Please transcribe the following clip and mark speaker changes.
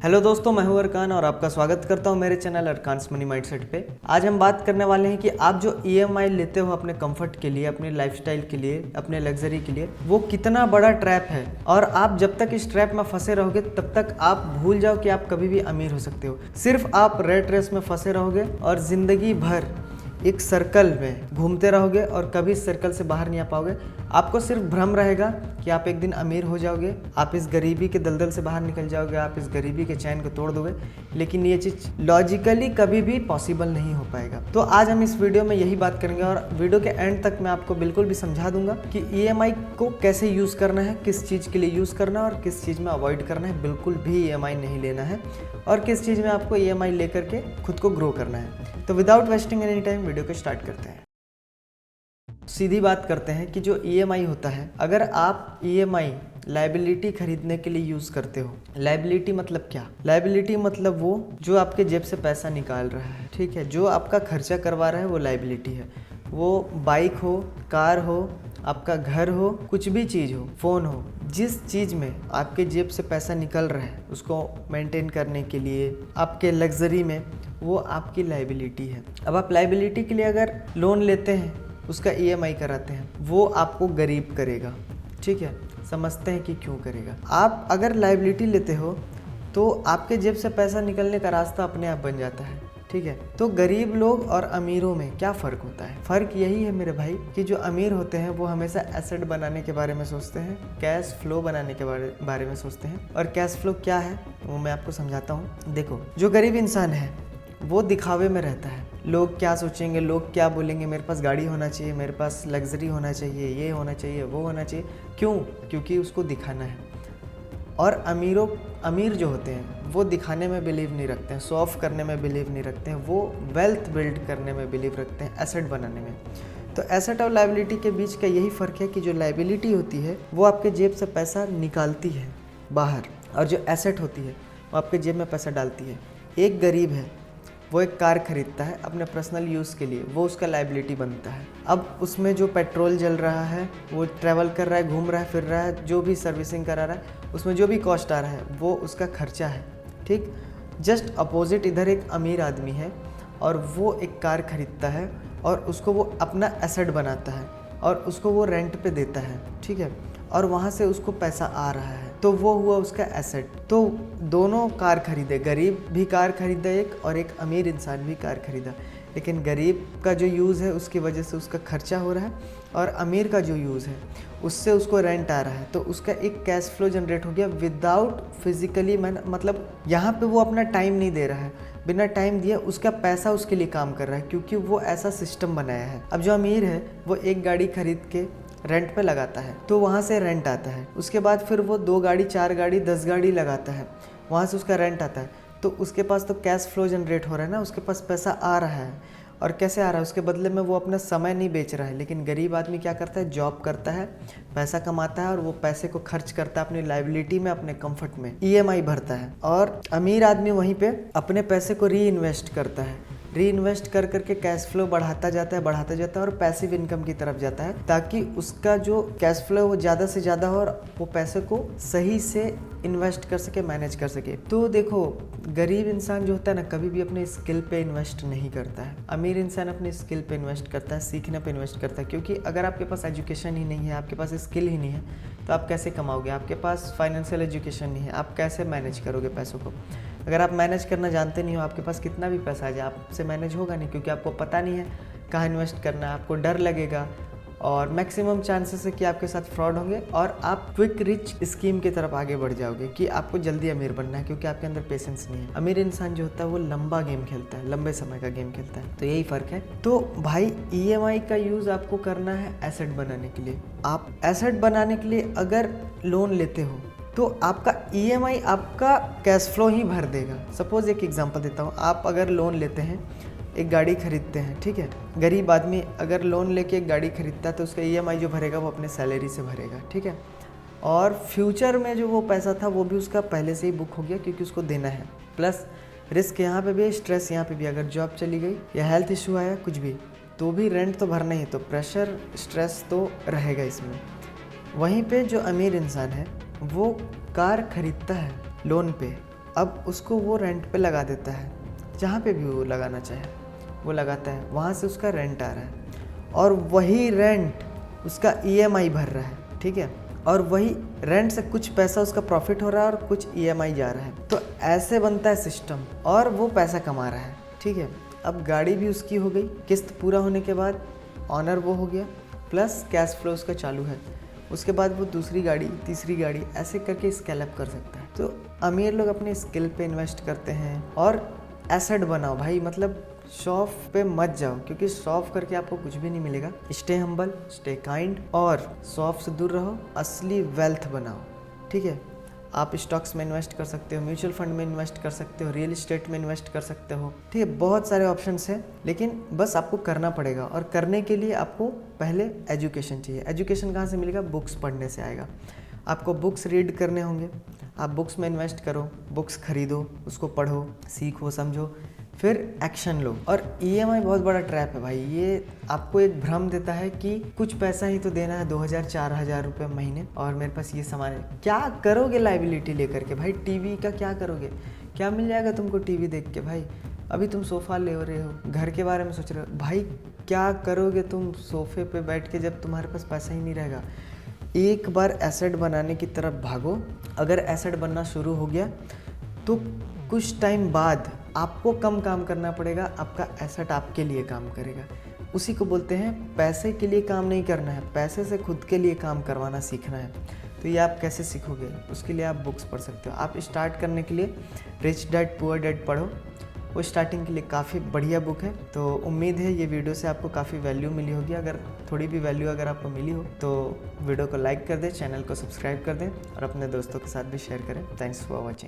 Speaker 1: Hello दोस्तों, मैं हूं अरकान और आपका स्वागत करता हूं मेरे चैनल अरकान्स मनी माइंडसेट पे। आज हम बात करने वाले हैं कि आप जो ईएमआई लेते हो अपने कंफर्ट के लिए, अपने लाइफस्टाइल के लिए, अपने लग्जरी के लिए, वो कितना बड़ा ट्रैप है। और आप जब तक इस ट्रैप में फंसे रहोगे तब तक आप भूल जाओ कि आप कभी भी अमीर हो सकते हो। सिर्फ आप रेट रेस में फंसे रहोगे और जिंदगी भर एक सर्कल में घूमते रहोगे और कभी इस सर्कल से बाहर नहीं आ पाओगे। आपको सिर्फ भ्रम रहेगा कि आप एक दिन अमीर हो जाओगे, आप इस गरीबी के दलदल से बाहर निकल जाओगे, आप इस गरीबी के चैन को तोड़ दोगे, लेकिन ये चीज़ लॉजिकली कभी भी पॉसिबल नहीं हो पाएगा। तो आज हम इस वीडियो में यही बात करेंगे और वीडियो के एंड तक मैं आपको बिल्कुल भी समझा दूंगा कि ईएमआई को कैसे यूज़ करना है, किस चीज़ के लिए यूज़ करना है और किस चीज़ में अवॉइड करना है। बिल्कुल भी ईएमआई नहीं लेना है और किस चीज़ में आपको ईएमआई लेकर के खुद को ग्रो करना है। तो without wasting any time video को स्टार्ट करते हैं। सीधी बात करते हैं कि जो ईएमआई होता है, अगर आप ईएमआई लाइबिलिटी खरीदने के लिए यूज़ करते हो। लाइबिलिटी मतलब क्या? लाइबिलिटी मतलब वो जो आपके जेब से पैसा निकाल रहा है, ठीक है, जो आपका खर्चा करवा रहा है, वो लाइबिलिटी है। वो बाइक हो, कार हो, आपका घर हो, कुछ भी चीज़ हो, फ़ोन हो, जिस चीज़ में आपके जेब से पैसा निकल रहा है उसको मेंटेन करने के लिए, आपके लग्जरी में, वो आपकी लाइबिलिटी है। अब आप लाइबिलिटी के लिए अगर लोन लेते हैं, उसका ईएमआई कराते हैं, वो आपको गरीब करेगा। ठीक है, समझते हैं कि क्यों करेगा। आप अगर लाइबिलिटी लेते हो तो आपके जेब से पैसा निकलने का रास्ता अपने आप बन जाता है। ठीक है, तो गरीब लोग और अमीरों में क्या फ़र्क होता है? फ़र्क यही है मेरे भाई कि जो अमीर होते हैं वो हमेशा एसेट बनाने के बारे में सोचते हैं, कैश फ्लो बनाने के बारे में सोचते हैं। और कैश फ्लो क्या है वो मैं आपको समझाता हूँ। देखो, जो गरीब इंसान है वो दिखावे में रहता है। लोग क्या सोचेंगे, लोग क्या बोलेंगे, मेरे पास गाड़ी होना चाहिए, मेरे पास लग्जरी होना चाहिए, ये होना चाहिए, वो होना चाहिए। क्यों? क्योंकि उसको दिखाना है। और अमीर जो होते हैं वो दिखाने में बिलीव नहीं रखते हैं, शो ऑफ करने में बिलीव नहीं रखते हैं, वो वेल्थ बिल्ड करने में बिलीव रखते हैं, एसेट बनाने में। तो एसेट और लाइबिलिटी के बीच का यही फ़र्क है कि जो लाइबिलिटी होती है वो आपके जेब से पैसा निकालती है बाहर, और जो एसेट होती है वो आपके जेब में पैसा डालती है। एक गरीब है, वो एक कार खरीदता है अपने पर्सनल यूज़ के लिए, वो उसका लाइबिलिटी बनता है। अब उसमें जो पेट्रोल जल रहा है, वो ट्रैवल कर रहा है, घूम रहा है, फिर रहा है, जो भी सर्विसिंग करा रहा है, उसमें जो भी कॉस्ट आ रहा है वो उसका खर्चा है। ठीक, जस्ट अपोजिट इधर एक अमीर आदमी है और वो एक कार खरीदता है और उसको वो अपना एसेट बनाता है और उसको वो रेंट पे देता है। ठीक है, और वहाँ से उसको पैसा आ रहा है, तो वो हुआ उसका एसेट। तो दोनों कार खरीदे, गरीब भी कार खरीदा एक और एक अमीर इंसान भी कार खरीदा। लेकिन गरीब का जो यूज़ है उसकी वजह से उसका खर्चा हो रहा है और अमीर का जो यूज़ है उससे उसको रेंट आ रहा है, तो उसका एक कैश फ्लो जनरेट हो गया विदाउट फिजिकली। मतलब यहाँ पे वो अपना टाइम नहीं दे रहा है, बिना टाइम दिए उसका पैसा उसके लिए काम कर रहा है, क्योंकि वो ऐसा सिस्टम बनाया है। अब जो अमीर है वो एक गाड़ी खरीद के रेंट पे लगाता है, तो वहाँ से रेंट आता है। उसके बाद फिर वो 2 गाड़ी, 4 गाड़ी, 10 गाड़ी लगाता है, वहाँ से उसका रेंट आता है। तो उसके पास तो कैश फ्लो जनरेट हो रहा है ना, उसके पास पैसा आ रहा है। और कैसे आ रहा है? उसके बदले में वो अपना समय नहीं बेच रहा है। लेकिन गरीब आदमी क्या करता है? जॉब करता है, पैसा कमाता है और वो पैसे को खर्च करता है अपनी लाइबिलिटी में, अपने कंफर्ट में, ईएमआई भरता है। और अमीर आदमी वहीं पे अपने पैसे को री इन्वेस्ट करता है, री इन्वेस्ट कर करके कैश फ्लो बढ़ाता जाता है और पैसिव इनकम की तरफ जाता है, ताकि उसका जो कैश फ्लो वो ज़्यादा से ज़्यादा हो और वो पैसे को सही से इन्वेस्ट कर सके, मैनेज कर सके। तो देखो, गरीब इंसान जो होता है ना, कभी भी अपने स्किल पे इन्वेस्ट नहीं करता है। अमीर इंसान अपने स्किल पे इन्वेस्ट करता है, सीखने पे इन्वेस्ट करता है। क्योंकि अगर आपके पास एजुकेशन ही नहीं है, आपके पास स्किल ही नहीं है, तो आप कैसे कमाओगे? आपके पास फाइनेंशियल एजुकेशन नहीं है, आप कैसे मैनेज करोगे पैसों को? अगर आप मैनेज करना जानते नहीं हो, आपके पास कितना भी पैसा आ जाए, आपसे मैनेज होगा नहीं, क्योंकि आपको पता नहीं है कहाँ इन्वेस्ट करना है, आपको डर लगेगा और मैक्सिमम चांसेस है कि आपके साथ फ्रॉड होंगे और आप क्विक रिच स्कीम की तरफ आगे बढ़ जाओगे कि आपको जल्दी अमीर बनना है, क्योंकि आपके अंदर पेशेंस नहीं है। अमीर इंसान जो होता है वो लंबा गेम खेलता है, लंबे समय का गेम खेलता है। तो यही फ़र्क है। तो भाई, ईएमआई का यूज़ आपको करना है एसेट बनाने के लिए। आप एसेट बनाने के लिए अगर लोन लेते हो तो आपका ईएमआई आपका कैश फ्लो ही भर देगा। सपोज एक एग्जांपल देता हूँ, आप अगर लोन लेते हैं, एक गाड़ी खरीदते हैं, ठीक है, गरीब आदमी अगर लोन लेके एक गाड़ी खरीदता है तो उसका ईएमआई जो भरेगा वो अपने सैलरी से भरेगा। ठीक है, और फ्यूचर में जो वो पैसा था वो भी उसका पहले से ही बुक हो गया, क्योंकि उसको देना है। प्लस रिस्क यहाँ पे भी है, स्ट्रेस यहाँ पे भी। अगर जॉब चली गई या हेल्थ इशू आया, कुछ भी, तो भी रेंट तो भरना ही, तो प्रेशर, स्ट्रेस तो रहेगा इसमें। वहीं पे जो अमीर इंसान है वो कार खरीदता है लोन पे, अब उसको वो रेंट पे लगा देता है, जहाँ पे भी वो लगाना चाहे वो लगाता है, वहाँ से उसका रेंट आ रहा है और वही रेंट उसका ईएमआई भर रहा है, ठीक है, और वही रेंट से कुछ पैसा उसका प्रॉफिट हो रहा है और कुछ ईएमआई जा रहा है। तो ऐसे बनता है सिस्टम और वो पैसा कमा रहा है, ठीक है। अब गाड़ी भी उसकी हो गई, किस्त पूरा होने के बाद ऑनर वो हो गया, प्लस कैश फ्लो उसका चालू है, उसके बाद वो दूसरी गाड़ी, तीसरी गाड़ी, ऐसे करके स्केल अप कर सकता है। तो अमीर लोग अपने स्किल पे इन्वेस्ट करते हैं और एसेट बनाओ भाई, मतलब शो ऑफ पे मत जाओ, क्योंकि शो ऑफ करके आपको कुछ भी नहीं मिलेगा। स्टे हम्बल, स्टे काइंड और शो ऑफ से दूर रहो, असली वेल्थ बनाओ, ठीक है। आप स्टॉक्स में इन्वेस्ट कर सकते हो, म्यूचुअल फंड में इन्वेस्ट कर सकते हो, रियल एस्टेट में इन्वेस्ट कर सकते हो, ठीक है। बहुत सारे ऑप्शंस हैं, लेकिन बस आपको करना पड़ेगा और करने के लिए आपको पहले एजुकेशन चाहिए। एजुकेशन कहाँ से मिलेगा? बुक्स पढ़ने से आएगा। आपको बुक्स रीड करने होंगे, आप बुक्स में इन्वेस्ट करो, बुक्स खरीदो, उसको पढ़ो, सीखो, समझो, फिर एक्शन लो। और ईएमआई बहुत बड़ा ट्रैप है भाई, ये आपको एक भ्रम देता है कि कुछ पैसा ही तो देना है, 2000-4000 रुपये महीने, और मेरे पास ये सामान है। क्या करोगे लाइबिलिटी लेकर के भाई? टीवी का क्या करोगे? क्या मिल जाएगा तुमको टीवी देख के भाई? अभी तुम सोफ़ा ले रहे हो, घर के बारे में सोच रहे हो भाई, क्या करोगे तुम सोफ़े पे बैठ के जब तुम्हारे पास पैसा ही नहीं रहेगा? एक बार एसेट बनाने की तरफ भागो। अगर एसेट बनना शुरू हो गया तो कुछ टाइम बाद आपको कम काम करना पड़ेगा, आपका एसेट आपके लिए काम करेगा। उसी को बोलते हैं पैसे के लिए काम नहीं करना है, पैसे से खुद के लिए काम करवाना सीखना है। तो ये आप कैसे सीखोगे? उसके लिए आप बुक्स पढ़ सकते हो। आप स्टार्ट करने के लिए रिच डैड पुअर डैड पढ़ो, वो स्टार्टिंग के लिए काफ़ी बढ़िया बुक है। तो उम्मीद है ये वीडियो से आपको काफ़ी वैल्यू मिली होगी। अगर थोड़ी भी वैल्यू अगर आपको मिली हो तो वीडियो को लाइक कर दें, चैनल को सब्सक्राइब कर दें और अपने दोस्तों के साथ भी शेयर करें। Thanks for watching.